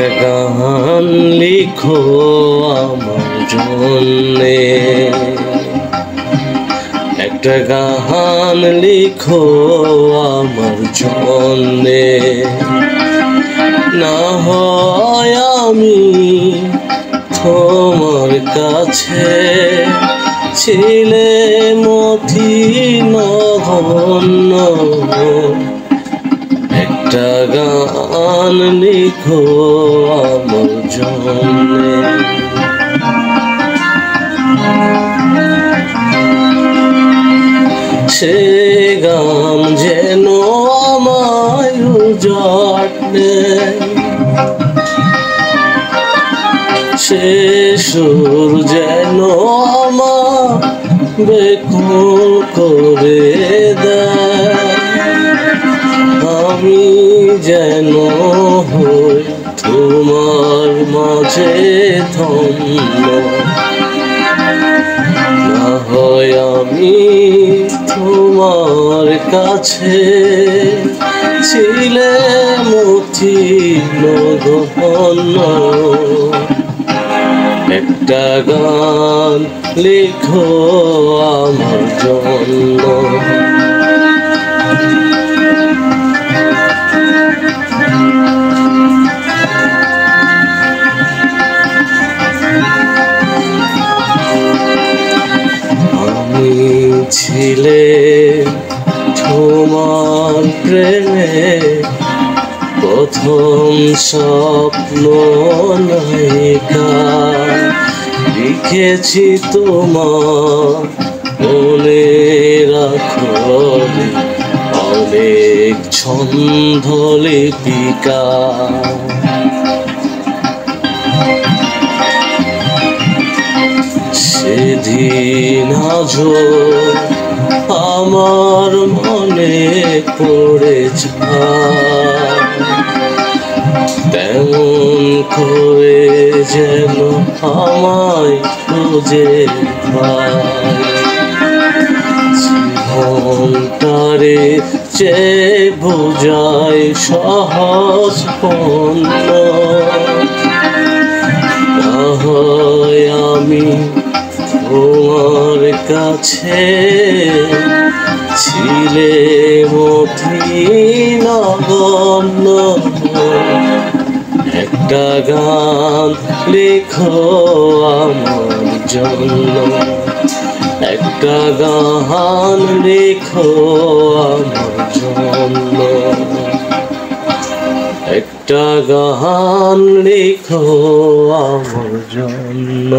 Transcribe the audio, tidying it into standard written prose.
একটা গান লিখো আমার জন্যে, একটা গান লিখো আমার জন্যে। না হয় আমি তোমার কাছে ছিলে মতি নগণ্য, একটা গান লিখো আমার জন্যে। সে গান যেন আমায় উজাড় দেয়, সে সুর যেন আমার বেকুল করে দেয়। আমি যেন হই তোমার মাঝে ধন্য, না হয় আমি তোমার কাছে ছিলে মতি নগণ্য। একটা গান লিখো আমার জন্য, আমি ছিলে তোমার প্রেমে প্রথম স্বপ্ন নায়িকা। লিখেছি তোমার মনে রাখো অনেক ছন্দ লিপিকা। সেদিন আজও আমার মনে পড়ে যায়, তেমন করে যেন আমায় খুঁজে পায়। জীবনটারে চেয়ে বোঝায় সহজ পণ্য, না হয় আমি তোমার কাছে ছিলে মতি নগণ্য। একটা গান লিখো আমার জন্য, একটা গান লিখো আমার জন্য, একটা গান লিখো আমার জন্য।